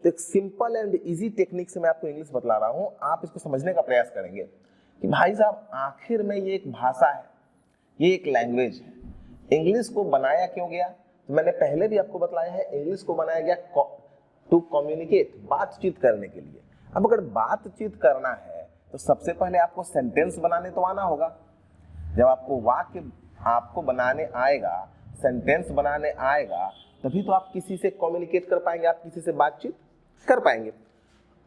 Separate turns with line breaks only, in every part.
तो एक simple and easy technique से मैं आपको इंग्लिश बतला रहा हूं, आप इसको समझने का प्रयास करेंगे कि भाई साहब आखिर में ये एक भाषा है, ये एक लैंग्वेज है। इंग्लिश को बनाया क्यों गया? तो मैंने पहले भी आपको बतलाया है, इंग्लिश को बनाया गया टू कम्युनिकेट, बातचीत करने के लिए। अब अगर बातचीत करना है तो सबसे पहले आपको सेंटेंस बनाने तो आना होगा। जब आपको वाक्य आपको बनाने आएगा, सेंटेंस बनाने आएगा, तभी तो आप किसी से कम्युनिकेट कर पाएंगे, आप किसी से बातचीत कर पाएंगे।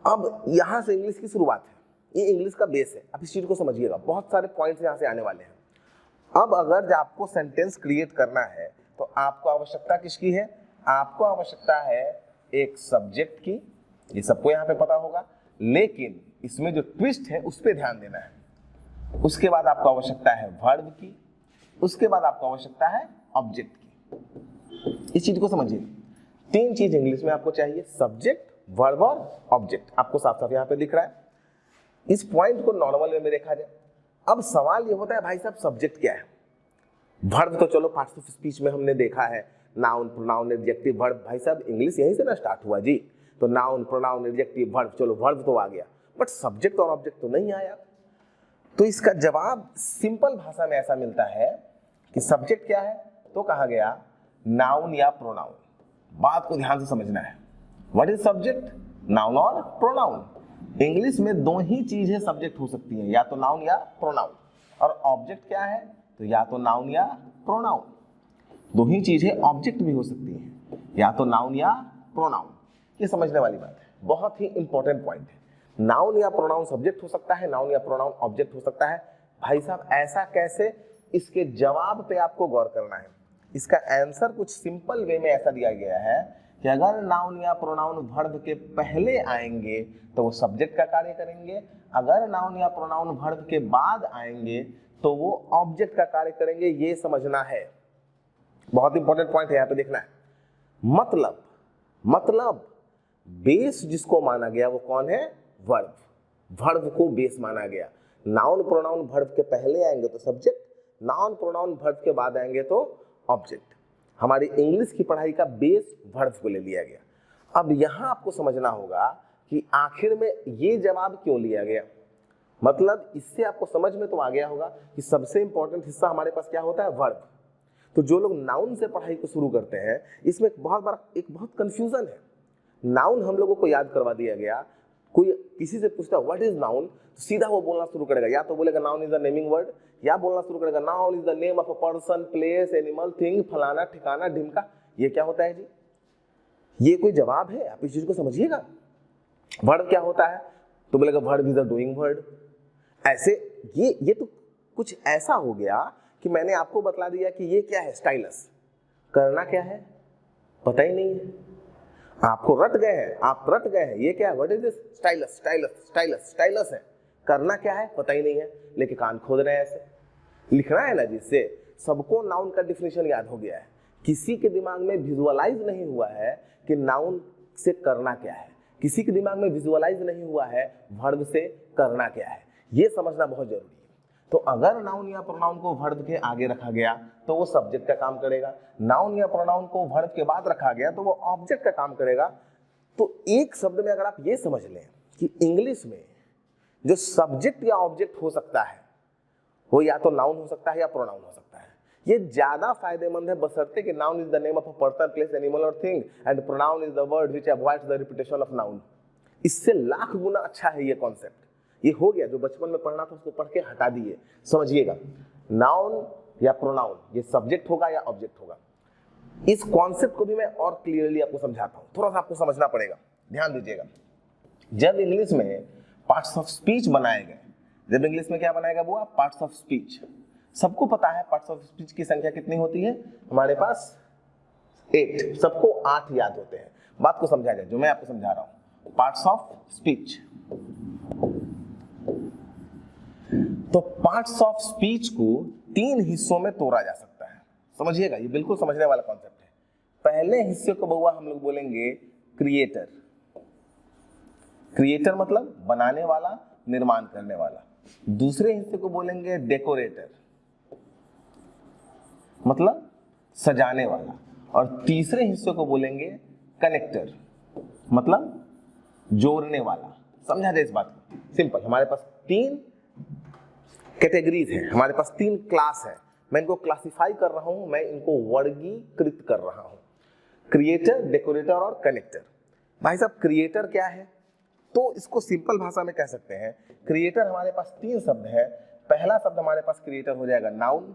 अब यहां से इंग्लिश की शुरुआत है, ये इंग्लिश का बेस है। आप इस चीज को समझिएगा, बहुत सारे पॉइंट्स यहां से आने वाले हैं। अब अगर आपको सेंटेंस क्रिएट करना है तो आपको आवश्यकता किसकी है? आपको आवश्यकता है एक सब्जेक्ट की, ये सबको यहाँ पे पता होगा, लेकिन इसमें जो ट्विस्ट है उस पर ध्यान देना है। उसके बाद आपको आवश्यकता है वर्ब की, उसके बाद आपको आवश्यकता है ऑब्जेक्ट की। इस चीज को समझिए, 3 चीज इंग्लिश में आपको चाहिए, सब्जेक्ट, वर्ब और ऑब्जेक्ट। आपको साफ साफ यहाँ पे दिख रहा है। इस पॉइंट को नॉर्मल वे में देखा जाए। अब सवाल ये होता है भाई साहब सब्जेक्ट क्या है? वर्ब तो चलो पार्ट्स ऑफ स्पीच में हमने देखा है, नाउन, प्रोनाउन, एडजेक्टिव, वर्ब। भाई साहब इंग्लिश यहीं से ना स्टार्ट हुआ जी, तो नाउन, प्रोनाउन, एडजेक्टिव, वर्ब, चलो वर्ब तो आ गया, बट सब्जेक्ट और ऑब्जेक्ट तो नहीं आया। तो इसका जवाब सिंपल भाषा में ऐसा मिलता है कि सब्जेक्ट क्या है? तो कहा गया नाउन या प्रोनाउन। बात को ध्यान से समझना है। What is subject? नाउन और प्रोनाउन। इंग्लिश में 2 ही चीजें सब्जेक्ट हो सकती हैं, या तो नाउन या प्रोनाउन। और ऑब्जेक्ट क्या है? तो या तो नाउन या प्रोनाउन। 2 ही चीजें ऑब्जेक्ट भी हो सकती हैं, या तो नाउन या प्रोनाउन। ये समझने वाली बात है, बहुत ही इंपॉर्टेंट पॉइंट है। नाउन या प्रोनाउन सब्जेक्ट हो सकता है, नाउन या प्रोनाउन ऑब्जेक्ट हो सकता है। भाई साहब ऐसा कैसे? इसके जवाब पे आपको गौर करना है। इसका आंसर कुछ सिंपल वे में ऐसा दिया गया है कि अगर नाउन या प्रोनाउन वर्ब के पहले आएंगे तो वो सब्जेक्ट का कार्य करेंगे, अगर नाउन या प्रोनाउन वर्ब के बाद आएंगे तो वो ऑब्जेक्ट का कार्य करेंगे। ये समझना है, बहुत इंपॉर्टेंट पॉइंट है, यहाँ पे देखना है। मतलब बेस जिसको माना गया वो कौन है? वर्ब। वर्ब को बेस माना गया। नाउन प्रोनाउन वर्ब के पहले आएंगे तो सब्जेक्ट, नाउन प्रोनाउन वर्ब के बाद आएंगे तो ऑब्जेक्ट। हमारी इंग्लिश की पढ़ाई का बेस वर्ब को ले लिया गया। अब यहां आपको समझना होगा कि आखिर में ये जवाब क्यों लिया गया। मतलब इससे आपको समझ में तो आ गया होगा कि सबसे इंपॉर्टेंट हिस्सा हमारे पास क्या होता है? वर्ब। तो जो लोग नाउन से पढ़ाई को शुरू करते हैं, इसमें एक बहुत कंफ्यूजन है। नाउन हम लोगों को याद करवा दिया गया। कोई किसी से पूछता व्हाट इज नाउन, तो सीधा वो बोलना शुरू करेगा, या तो बोलेगा noun is the naming word, या बोलना शुरू करेगा noun is the name of a person, place, animal, thing, फलाना ठिकाना, ढिमका। ये क्या होता है जी? ये कोई जवाब है? आप इस चीज को समझिएगा। वर्ड क्या होता है? तो बोलेगा word is the doing word. ऐसे ये तो कुछ ऐसा हो गया कि मैंने आपको बतला दिया कि ये क्या है? स्टाइलस। करना क्या है पता ही नहीं है, आपको रट गए हैं, आप रट गए हैं। ये क्या है? What is this? Stylus, stylus, stylus, stylus है। करना क्या है पता ही नहीं है, लेकिन कान खोद रहे हैं। ऐसे लिखना है ना, जिससे सबको नाउन का डिफिनेशन याद हो गया है। किसी के दिमाग में विजुअलाइज नहीं हुआ है कि नाउन से करना क्या है, किसी के दिमाग में विजुअलाइज नहीं हुआ है वर्ब से करना क्या है। ये समझना बहुत जरूरी है। तो अगर नाउन या प्रोनाउन को वर्ब के आगे रखा गया तो वो सब्जेक्ट का काम करेगा, नाउन या प्रोनाउन को वर्ब के बाद रखा गया तो वो ऑब्जेक्ट का काम करेगा। तो एक शब्द में अगर आप ये समझ लें कि इंग्लिश में जो सब्जेक्ट या ऑब्जेक्ट हो सकता है वो या तो नाउन हो सकता है या प्रोनाउन हो सकता है। ये ज्यादा फायदेमंद है बशर्ते कि noun is the name of a person, place, animal और thing and pronoun is the word which avoids the repetition of noun. इससे लाख गुना अच्छा है ये कॉन्सेप्ट। ये हो गया जो बचपन में पढ़ना था उसको पढ़ के हटा दिए। समझिएगा, नाउन या प्रोनाउन ये सब्जेक्ट होगा या ऑब्जेक्ट होगा। इस कॉन्सेप्ट को भी मैं और क्लियरली आपको समझाता हूं, थोड़ा सा आपको समझना पड़ेगा, ध्यान दीजिएगा। जब इंग्लिश में पार्ट्स ऑफ स्पीच बनाए गए, जब इंग्लिश में क्या बनाएगा वो पार्ट्स ऑफ स्पीच, सबको पता है पार्ट्स ऑफ स्पीच की संख्या कितनी होती है हमारे पास? 8। सबको 8 याद होते हैं। बात को समझा जाए जो मैं आपको समझा रहा हूं। पार्ट्स ऑफ स्पीच, तो पार्ट्स ऑफ स्पीच को 3 हिस्सों में तोड़ा जा सकता है। समझिएगा, ये बिल्कुल समझने वाला कॉन्सेप्ट है। पहले हिस्से को बउआ हम लोग बोलेंगे क्रिएटर। क्रिएटर मतलब बनाने वाला, निर्माण करने वाला। दूसरे हिस्से को बोलेंगे डेकोरेटर, मतलब सजाने वाला। और तीसरे हिस्से को बोलेंगे कनेक्टर, मतलब जोड़ने वाला। समझा जाए इस बात को? सिंपल। हमारे पास 3 कैटेगरीज हैं, हमारे पास 3 क्लास है। मैं इनको क्लासिफाई कर रहा हूं, मैं इनको वर्गीकृत कर रहा हूं। क्रिएटर, डेकोरेटर और कनेक्टर। भाई साहब क्रिएटर क्या है? तो इसको सिंपल भाषा में कह सकते हैं, क्रिएटर हमारे पास 3 शब्द है। पहला शब्द हमारे पास क्रिएटर हो जाएगा नाउन,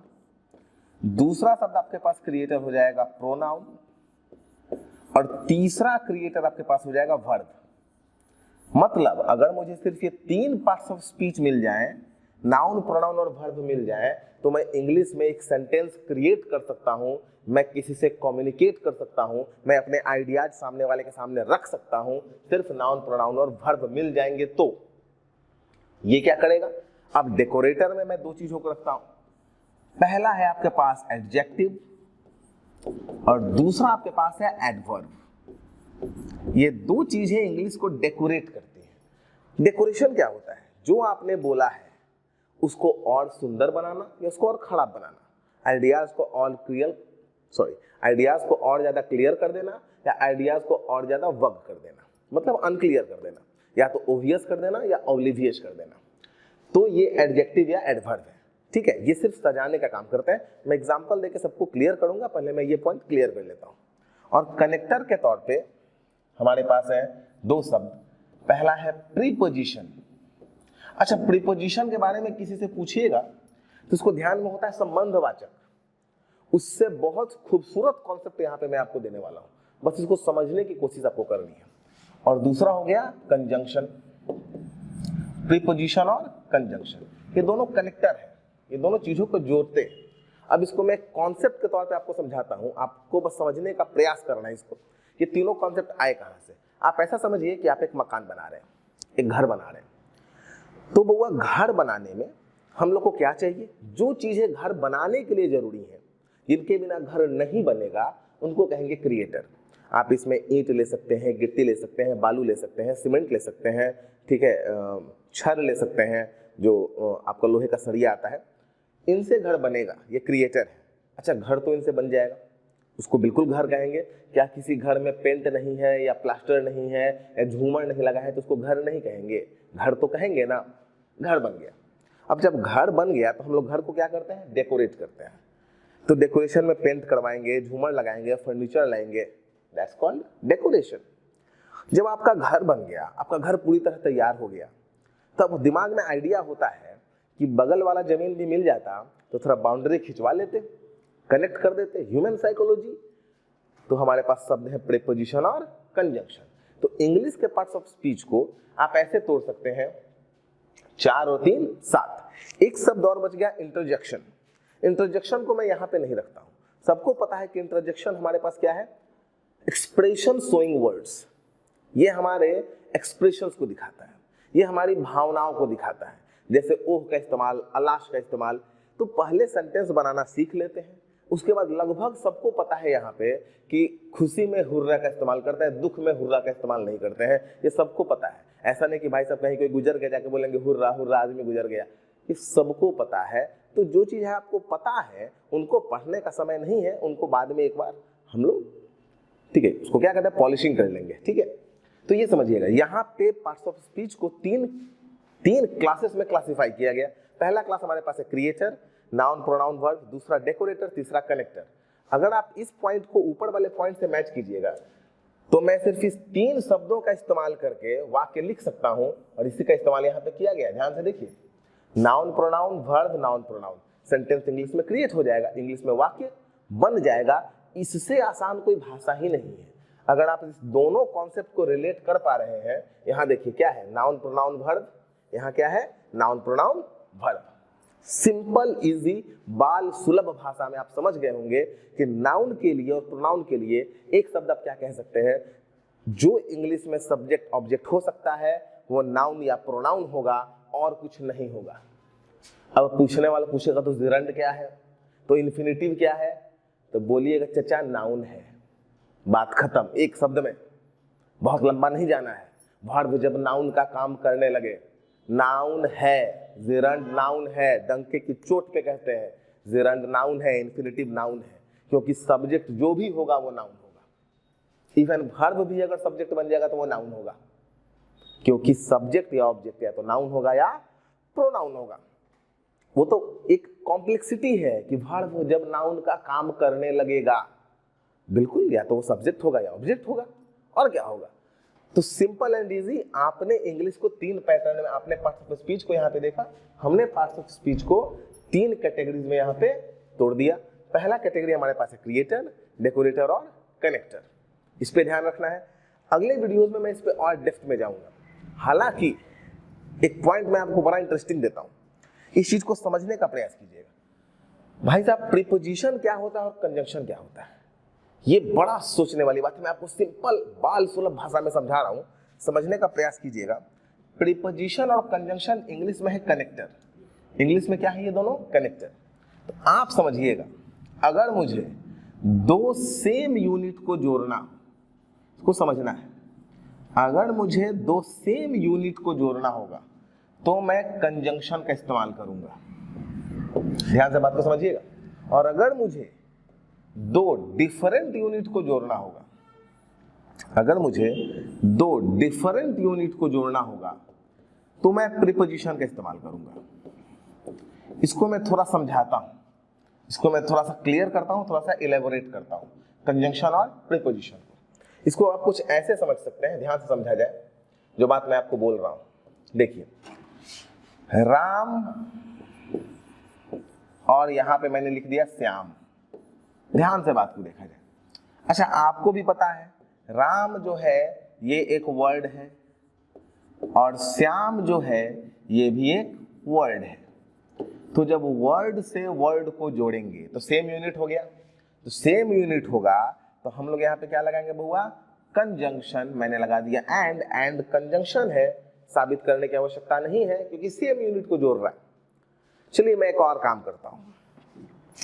दूसरा शब्द आपके पास क्रिएटर हो जाएगा प्रोनाउन, और तीसरा क्रिएटर आपके पास हो जाएगा वर्ब। मतलब अगर मुझे सिर्फ ये 3 पार्ट्स ऑफ स्पीच मिल जाएं, नाउन, प्रोनाउन और वर्ब मिल जाए, तो मैं इंग्लिश में एक सेंटेंस क्रिएट कर सकता हूं, मैं किसी से कम्युनिकेट कर सकता हूं, मैं अपने आइडियाज सामने वाले के सामने रख सकता हूं, सिर्फ नाउन, प्रोनाउन और वर्ब मिल जाएंगे। तो ये क्या करेगा? अब डेकोरेटर में मैं 2 चीजों को रखता हूं। पहला है आपके पास एडजेक्टिव और दूसरा आपके पास है एडवर्ब। ये 2 चीजें इंग्लिश को डेकोरेट करती हैं। डेकोरेशन क्या होता है? जो आपने बोला है उसको और सुंदर बनाना या उसको और खराब बनाना, आइडियाज को और ज्यादा क्लियर कर देना या आइडियाज को और ज्यादा वग कर देना, मतलब अनक्लियर कर देना, या तो ओवियस कर देना या ऑब्लिवियस कर देना। तो ये एडजेक्टिव या एडवर्ब है। ठीक है, ये सिर्फ सजाने का काम करते हैं। मैं एग्जांपल देके सबको क्लियर करूंगा, पहले मैं ये पॉइंट क्लियर कर लेता हूं। और कनेक्टर के तौर पे हमारे पास है 2 शब्द। पहला है प्रीपोजिशन। अच्छा, प्रीपोजिशन के बारे में किसी से पूछिएगा तो उसको ध्यान में होता है संबंधवाचक। उससे बहुत खूबसूरत कॉन्सेप्ट यहाँ पे मैं आपको देने वाला हूं, बस इसको समझने की कोशिश आपको करनी है। और दूसरा हो गया कंजंक्शन। प्रीपोजिशन और कंजंक्शन ये दोनों कनेक्टर है, ये दोनों चीजों को जोड़ते हैं। अब इसको मैं कॉन्सेप्ट के तौर पे आपको समझाता हूं, आपको बस समझने का प्रयास करना है इसको। ये तीनों कॉन्सेप्ट आए कहां से? आप ऐसा समझिए कि आप एक मकान बना रहे हैं, एक घर बना रहे हैं। तो बउआ घर बनाने में हम लोग को क्या चाहिए? जो चीजें घर बनाने के लिए जरूरी है, जिनके बिना घर नहीं बनेगा, उनको कहेंगे क्रिएटर। आप इसमें ईंट ले सकते हैं, गिट्टी ले सकते हैं, बालू ले सकते हैं, सीमेंट ले सकते हैं, ठीक है, छड़ ले सकते हैं, जो आपका लोहे का सरिया आता है, इनसे घर बनेगा, ये क्रिएटर है। अच्छा, घर तो इनसे बन जाएगा, उसको बिल्कुल घर कहेंगे। क्या किसी घर में पेंट नहीं है या प्लास्टर नहीं है या झूमर नहीं लगा है तो उसको घर नहीं कहेंगे? घर तो कहेंगे ना। घर बन गया। अब जब घर बन गया तो हम लोग घर को क्या करते हैं? डेकोरेट करते हैं। तो डेकोरेशन में पेंट करवाएंगे, झूमर लगाएंगे, फर्नीचर लाएंगे, दैट्स कॉल्ड डेकोरेशन। जब आपका घर बन गया, आपका घर पूरी तरह तैयार हो गया, तब दिमाग में आइडिया होता है कि बगल वाला जमीन भी मिल जाता तो थोड़ा बाउंड्री खिंचवा लेते, कनेक्ट कर देते। Human psychology. तो हमारे पास शब्द है प्रीपोजिशन और कंजंक्शन। तो इंग्लिश के पार्ट्स ऑफ स्पीच को आप ऐसे तोड़ सकते हैं, 4 और 3 7। एक शब्द और बच गया, इंटरजेक्शन। इंटरजेक्शन को मैं यहां पे नहीं रखता हूं। सबको पता है कि इंटरजेक्शन हमारे पास क्या है? Expression showing words. ये हमारे एक्सप्रेशंस को दिखाता है, ये हमारी भावनाओं को दिखाता है। जैसे ओह का इस्तेमाल, अलाश का इस्तेमाल। तो पहले सेंटेंस बनाना सीख लेते हैं, उसके बाद लगभग सबको पता है यहाँ पे कि खुशी में हुर्रा का इस्तेमाल करते हैं, दुख में हुर्रा का इस्तेमाल नहीं करते हैं। ये सबको पता है। ऐसा नहीं कि भाई साहब कहीं कोई गुजर गया जाके बोलेंगे हुर्रा हुर्रा आदमी गुजर गया। ये सबको पता है। तो जो चीज है आपको पता है, उनको पढ़ने का समय नहीं है, उनको बाद में एक बार हम लोग, ठीक है, उसको क्या कहते हैं, पॉलिशिंग कर लेंगे। ठीक है, तो ये समझिएगा, यहाँ पे पार्ट्स ऑफ स्पीच को तीन क्लासेस में क्लासिफाई किया गया। पहला क्लास हमारे पास है क्रिएटर, नाउन, प्रोनाउन, वर्ब, दूसरा डेकोरेटर, तीसरा कनेक्टर। अगर आप इस पॉइंट को ऊपर वाले पॉइंट से मैच कीजिएगा तो मैं सिर्फ इस 3 शब्दों का इस्तेमाल करके वाक्य लिख सकता हूं, और इसी का इस्तेमाल यहाँ पे किया गया। ध्यान से देखिए, noun, pronoun, verb, noun, pronoun, sentence English में क्रिएट हो जाएगा, इंग्लिश में वाक्य बन जाएगा। इससे आसान कोई भाषा ही नहीं है। अगर आप इस दोनों कॉन्सेप्ट को रिलेट कर पा रहे हैं, यहाँ देखिए क्या है, नाउन, प्रोनाउन, वर्ब, यहाँ क्या है, noun, pronoun, verb. Simple, easy, बाल सुलभ भाषा में आप समझ गए होंगे कि नाउन के लिए और प्रोनाउन के लिए एक शब्द आप क्या कह सकते हैं। जो इंग्लिश में सब्जेक्ट ऑब्जेक्ट हो सकता है वो नाउन या प्रोनाउन होगा, और कुछ नहीं होगा। अब पूछने वाला पूछेगा तो जिरंड क्या है, तो इन्फिनिटिव क्या है, तो बोलिएगा चचा नाउन है, बात खत्म। एक शब्द में, बहुत लंबा नहीं जाना है। वर्ब जब नाउन का काम करने लगे, नाउन है, जिरंड नाउन है, डंके की चोट पे कहते हैं जिरंड नाउन है, इन्फिनिटिव नाउन है, क्योंकि सब्जेक्ट जो भी होगा वो नाउन होगा। इवन वर्ब भी अगर सब्जेक्ट बन जाएगा तो वो नाउन होगा। क्योंकि सब्जेक्ट या ऑब्जेक्ट या तो नाउन होगा या प्रोनाउन होगा। वो तो एक कॉम्प्लेक्सिटी है कि वर्ब जब नाउन का काम करने लगेगा, बिल्कुल या तो वो सब्जेक्ट होगा या ऑब्जेक्ट होगा, और क्या होगा। तो सिंपल एंड इजी, आपने इंग्लिश को 3 पैटर्न में, आपने पार्ट्स ऑफ स्पीच को यहाँ पे देखा, हमने पार्ट्स ऑफ स्पीच को 3 कैटेगरीज में यहाँ पे तोड़ दिया। पहला कैटेगरी हमारे पास है क्रिएटर, डेकोरेटर और कनेक्टर। इस पे ध्यान रखना है। अगले वीडियोस में मैं इस पे और डेप्थ में जाऊंगा। हालांकि एक पॉइंट मैं आपको बड़ा इंटरेस्टिंग देता हूं, इस चीज को समझने का प्रयास कीजिएगा। भाई साहब, प्रीपोजिशन क्या होता है और कंजंक्शन क्या होता है, ये बड़ा सोचने वाली बात है। मैं आपको सिंपल बाल सुलभ भाषा में समझा रहा हूं, समझने का प्रयास कीजिएगा। प्रीपोजिशन और कंजंक्शन इंग्लिश में है कनेक्टर। इंग्लिश में क्या है ये दोनों? कनेक्टर। तो आप समझिएगा, अगर मुझे 2 सेम यूनिट को जोड़ना, इसको समझना है, अगर मुझे 2 सेम यूनिट को जोड़ना होगा तो मैं कंजंक्शन का इस्तेमाल करूंगा। ध्यान से बात को समझिएगा। और अगर मुझे 2 डिफरेंट यूनिट को जोड़ना होगा, अगर मुझे 2 डिफरेंट यूनिट को जोड़ना होगा तो मैं प्रीपोजिशन का इस्तेमाल करूंगा। इसको मैं थोड़ा समझाता हूं, इसको मैं थोड़ा सा क्लियर करता हूं, थोड़ा सा इलेबोरेट करता हूं, कंजंक्शन और प्रीपोजिशन को। इसको आप कुछ ऐसे समझ सकते हैं, ध्यान से समझा जाए जो बात मैं आपको बोल रहा हूं। देखिए, राम और यहां पे मैंने लिख दिया श्याम। ध्यान से बात को देखा जाए। अच्छा, आपको भी पता है राम जो है ये एक वर्ड है और श्याम जो है ये भी एक वर्ड है। तो जब वर्ड से वर्ड को जोड़ेंगे तो सेम यूनिट हो गया। तो सेम यूनिट होगा तो हम लोग यहाँ पे क्या लगाएंगे बहुआ? कंजंक्शन। मैंने लगा दिया एंड कंजंक्शन है, साबित करने की आवश्यकता नहीं है क्योंकि सेम यूनिट को जोड़ रहा है। चलिए मैं एक और काम करता हूं,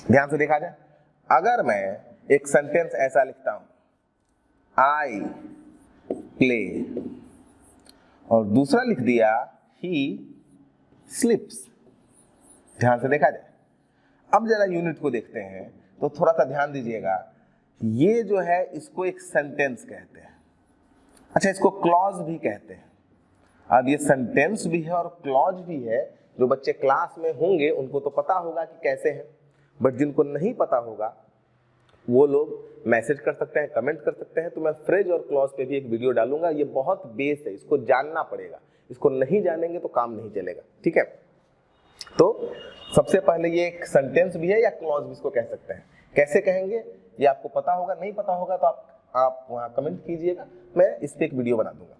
ध्यान से देखा जाए। अगर मैं एक सेंटेंस ऐसा लिखता हूं, आई प्ले, और दूसरा लिख दिया ही स्लिप्स। ध्यान से देखा जाए। अब जरा यूनिट को देखते हैं तो थोड़ा सा ध्यान दीजिएगा। ये जो है इसको एक सेंटेंस कहते हैं। अच्छा, इसको क्लॉज भी कहते हैं। अब ये सेंटेंस भी है और क्लॉज भी है। जो बच्चे क्लास में होंगे उनको तो पता होगा कि कैसे है, बट जिनको नहीं पता होगा वो लोग मैसेज कर सकते हैं, कमेंट कर सकते हैं। तो मैं फ्रेज और क्लॉज पे भी एक वीडियो डालूंगा। ये बहुत बेस है, इसको जानना पड़ेगा। इसको नहीं जानेंगे तो काम नहीं चलेगा, ठीक है। तो सबसे पहले ये एक सेंटेंस भी है या क्लॉज भी इसको कह सकते हैं। कैसे कहेंगे ये आपको पता होगा, नहीं पता होगा तो आप वहां कमेंट कीजिएगा, मैं इस पे एक वीडियो बना दूंगा।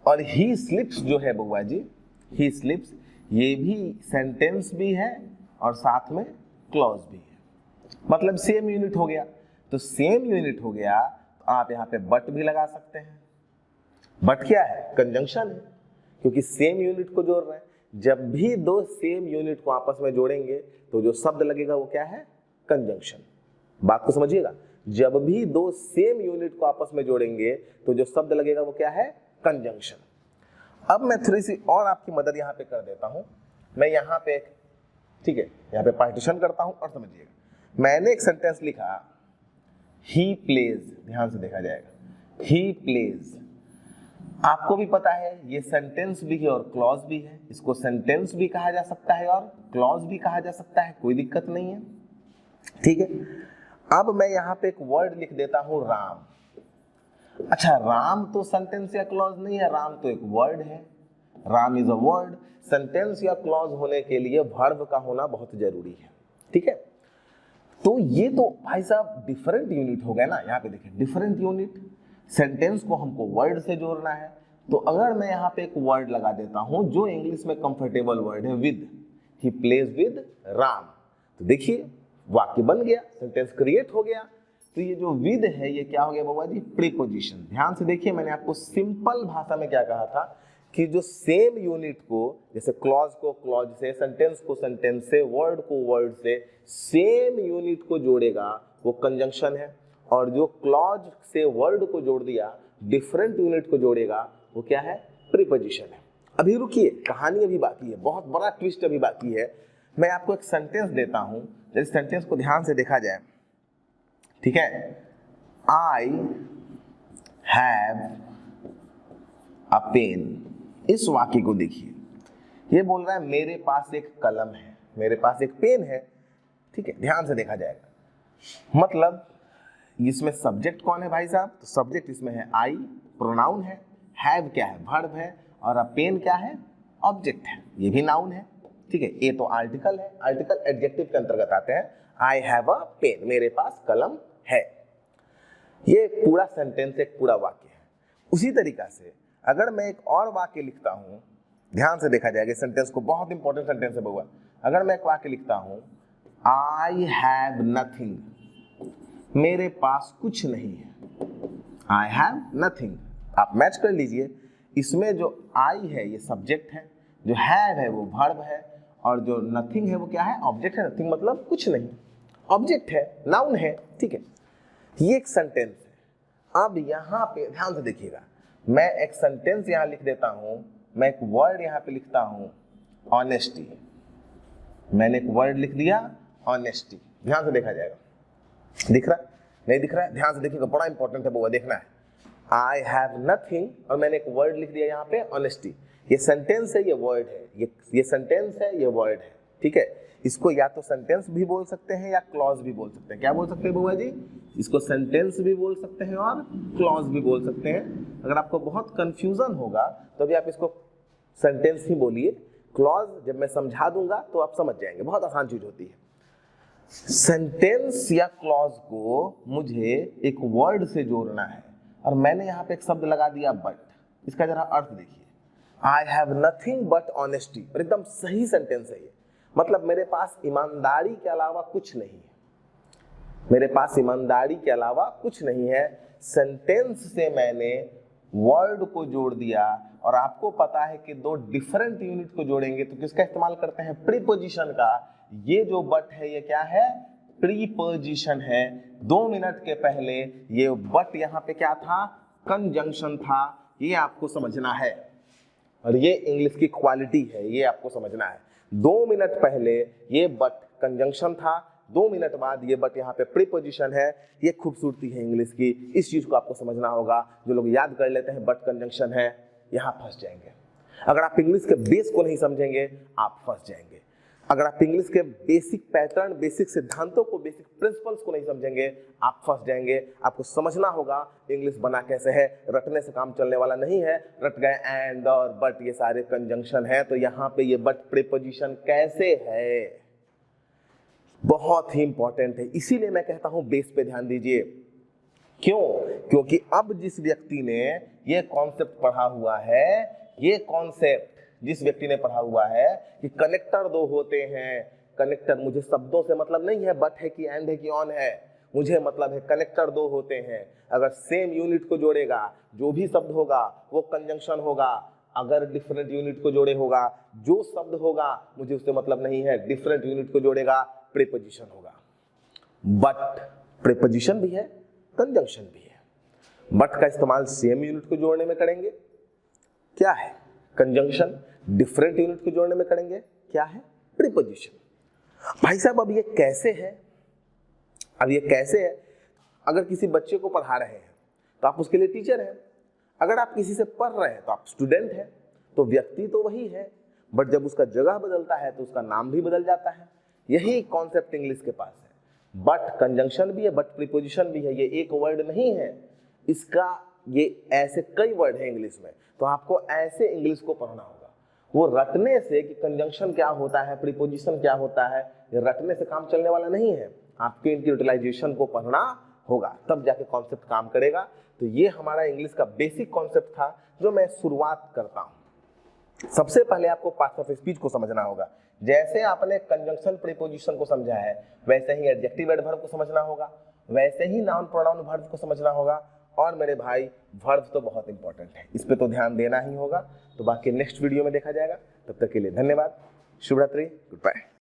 और ही स्लिप्स जो है बउआ जी, ही स्लिप्स, ये भी सेंटेंस भी है और साथ में क्लॉज भी है, मतलब सेम यूनिट हो गया। तो सेम यूनिट हो गया तो आप यहाँ पे बट भी लगा सकते हैं। बट क्या है? कंजंक्शन है, क्योंकि सेम यूनिट को जोड़ रहे हैं। जब भी 2 सेम यूनिट को आपस में जोड़ेंगे तो जो शब्द लगेगा वो क्या है? कंजंक्शन। बात को समझिएगा। जब भी 2 सेम यूनिट को आपस में जोड़ेंगे तो जो शब्द लगेगा वो क्या है? कंजंक्शन। अब मैं थोड़ी सी और आपकी मदद यहाँ पे कर देता हूँ। मैं यहाँ पे, ठीक है, यहाँ पे पार्टीशन करता हूँ और समझिएगा। मैंने एक सेंटेंस लिखा, ही प्लेज। ध्यान से देखा जाएगा, ही प्लेज। आपको भी पता है ये सेंटेंस भी है और क्लॉज भी है। इसको सेंटेंस भी कहा जा सकता है और क्लॉज भी कहा जा सकता है, कोई दिक्कत नहीं है, ठीक है। अब मैं यहाँ पे एक वर्ड लिख देता हूँ, राम। अच्छा, राम तो सेंटेंस या क्लॉज नहीं है, राम तो एक वर्ड है। Ram is a word. Sentence या क्लॉज होने के लिए वर्ब का होना बहुत जरूरी है, ठीक है। तो ये तो भाई साहब डिफरेंट यूनिट हो गया ना। यहाँ पे देखिए, डिफरेंट यूनिट। सेंटेंस को हमको वर्ड से जोड़ना है, तो अगर मैं यहाँ पे एक वर्ड लगा देता हूं जो इंग्लिश में कंफर्टेबल वर्ड है, with, he plays with Ram, तो देखिए वाक्य बन गया, सेंटेंस क्रिएट हो गया। तो ये जो विद है ये क्या हो गया बाबा जी? प्रीपोजिशन। ध्यान से देखिए, मैंने आपको सिंपल भाषा में क्या कहा था कि जो सेम यूनिट को, जैसे क्लॉज को क्लॉज से, सेंटेंस को सेंटेंस से, वर्ड को वर्ड से, सेम यूनिट को जोड़ेगा वो कंजंक्शन है। और जो क्लॉज से वर्ड को जोड़ दिया, डिफरेंट यूनिट को जोड़ेगा, वो क्या है? प्रीपोजिशन है। अभी रुकिए, कहानी अभी बाकी है, बहुत बड़ा ट्विस्ट अभी बाकी है। मैं आपको एक सेंटेंस देता हूं, इस सेंटेंस को ध्यान से देखा जाए, ठीक है। आई हैव अ पेन इस वाक्य को देखिए, ये बोल रहा है मेरे पास एक कलम है, मेरे पास एक पेन है, ठीक है, ध्यान से देखा जाएगा। मतलब इसमें सब्जेक्ट कौन है भाई साहब, तो सब्जेक्ट इसमें है आई, प्रोनाउन है, हैव क्या है, वर्ब है, और अब पेन क्या है, ऑब्जेक्ट है, ये भी नाउन है, ठीक है। ए तो आर्टिकल है, आर्टिकल एडजेक्टिव के अंतर्गत आते हैं। आई हैव अ पेन, मेरे पास कलम है, ये पूरा सेंटेंस एक पूरा वाक्य है। उसी तरीका से अगर मैं एक और वाक्य लिखता हूं, ध्यान से देखा जाएगा सेंटेंस को, बहुत इंपॉर्टेंट सेंटेंस है बउआ। अगर मैं एक वाक्य लिखता हूं, आई हैव नथिंग, मेरे पास कुछ नहीं है, आई हैव नथिंग, आप मैच कर लीजिए, इसमें जो आई है ये सब्जेक्ट है, जो हैव है वो वर्ब है, और जो नथिंग है वो क्या है, ऑब्जेक्ट है। नथिंग मतलब कुछ नहीं, ऑब्जेक्ट है, नाउन है, ठीक है। ये एक सेंटेंस है। अब यहाँ पे ध्यान से देखिएगा, मैं एक सेंटेंस यहाँ लिख देता हूं, मैं एक वर्ड यहाँ पे लिखता हूं, ऑनेस्टी, मैंने एक वर्ड लिख दिया ऑनेस्टी, ध्यान से देखा जाएगा, दिख रहा नहीं दिख रहा है, ध्यान से देखिएगा, बड़ा इंपॉर्टेंट है वो देखना है। आई हैव नथिंग और मैंने एक वर्ड लिख दिया यहाँ पे ऑनेस्टी, ये सेंटेंस है, ये वर्ड है, ये सेंटेंस है, ये वर्ड है, ठीक है। इसको या तो सेंटेंस भी बोल सकते हैं या क्लॉज भी बोल सकते हैं। क्या बोल सकते हैं बुआ जी, इसको सेंटेंस भी बोल सकते हैं और क्लॉज भी बोल सकते हैं। अगर आपको बहुत कंफ्यूजन होगा तो भी आप इसको सेंटेंस ही बोलिए, क्लॉज जब मैं समझा दूंगा तो आप समझ जाएंगे, बहुत आसान चीज होती है। सेंटेंस या क्लॉज को मुझे एक वर्ड से जोड़ना है, और मैंने यहाँ पे एक शब्द लगा दिया बट, इसका जरा अर्थ देखिए, I have nothing but honesty, और एकदम सही सेंटेंस है ये। मतलब मेरे पास ईमानदारी के अलावा कुछ नहीं है, मेरे पास ईमानदारी के अलावा कुछ नहीं है। सेंटेंस से मैंने वर्ड को जोड़ दिया, और आपको पता है कि दो डिफरेंट यूनिट को जोड़ेंगे तो किसका इस्तेमाल करते हैं, प्रीपोजिशन का। ये जो बट है ये क्या है, प्रीपोजिशन है। 2 मिनट के पहले ये बट यहाँ पे क्या था, कंजंक्शन था, ये आपको समझना है, और ये इंग्लिश की क्वालिटी है, ये आपको समझना है। 2 मिनट पहले ये बट कंजंक्शन था, 2 मिनट बाद ये बट यहाँ पे प्रीपोजिशन है, ये खूबसूरती है इंग्लिश की, इस चीज को आपको समझना होगा। जो लोग याद कर लेते हैं बट कंजंक्शन है, यहाँ फंस जाएंगे। अगर आप इंग्लिश के बेस को नहीं समझेंगे आप फंस जाएंगे। अगर आप इंग्लिश के बेसिक पैटर्न, बेसिक सिद्धांतों को, बेसिक प्रिंसिपल्स को नहीं समझेंगे आप फंस जाएंगे। आपको समझना होगा इंग्लिश बना कैसे है, रटने से काम चलने वाला नहीं है। रट गए एंड और बट, ये सारे कंजंक्शन है, तो यहाँ पे ये बट प्रीपोजिशन कैसे है, बहुत ही इंपॉर्टेंट है। इसीलिए मैं कहता हूं बेस पे ध्यान दीजिए। क्यों? क्योंकि अब जिस व्यक्ति ने ये कॉन्सेप्ट पढ़ा हुआ है, ये कॉन्सेप्ट जिस व्यक्ति ने पढ़ा हुआ है कि कनेक्टर 2 होते हैं, कनेक्टर, मुझे शब्दों से मतलब नहीं है बट है कि एंड है कि ऑन है, मुझे मतलब है कनेक्टर 2 होते हैं। अगर सेम यूनिट को जोड़ेगा जो भी शब्द होगा वो कंजंक्शन होगा, अगर डिफरेंट यूनिट को जोड़े होगा जो शब्द होगा मुझे उससे मतलब नहीं है, डिफरेंट यूनिट को जोड़ेगा प्रीपोजिशन होगा। बट प्रीपोजिशन भी है, कंजंक्शन भी है। बट का इस्तेमाल सेम यूनिट को जोड़ने में करेंगे, क्या है, कंजंक्शन। डिफरेंट यूनिट को जोड़ने में करेंगे, क्या है, प्रीपोजिशन। भाई साहब अब ये कैसे है, अब ये कैसे है? अगर किसी बच्चे को पढ़ा रहे हैं तो आप उसके लिए टीचर हैं, अगर आप किसी से पढ़ रहे हैं तो आप स्टूडेंट हैं। तो व्यक्ति तो वही है, बट जब उसका जगह बदलता है तो उसका नाम भी बदल जाता है। यही कॉन्सेप्ट इंग्लिश के पास है। बट कंजंक्शन भी है, बट प्रीपोजिशन भी है, ये एक वर्ड नहीं है, इसका ये ऐसे कई वर्ड है इंग्लिश में। तो आपको ऐसे इंग्लिश को पढ़ना होगा, वो रटने से कि कंजंक्शन क्या होता है, प्रीपोजिशन क्या होता है, ये रटने से काम चलने वाला नहीं है। आपके इनकी यूटिलाइजेशन को पढ़ना होगा, तब जाके कॉन्सेप्ट काम करेगा। तो ये हमारा इंग्लिश का बेसिक कॉन्सेप्ट था जो मैं शुरुआत करता हूं। सबसे पहले आपको पार्ट्स ऑफ स्पीच को समझना होगा। जैसे आपने कंजंक्शन प्रीपोजिशन को समझा है, वैसे ही एडजेक्टिव एडवर्ब को समझना होगा, वैसे ही नाउन प्रोनाउन वर्ब को समझना होगा। और मेरे भाई वर्ब तो बहुत इंपॉर्टेंट है, इस पे तो ध्यान देना ही होगा। तो बाकी नेक्स्ट वीडियो में देखा जाएगा। तब तक के लिए धन्यवाद, शुभ रात्रि, गुड बाय।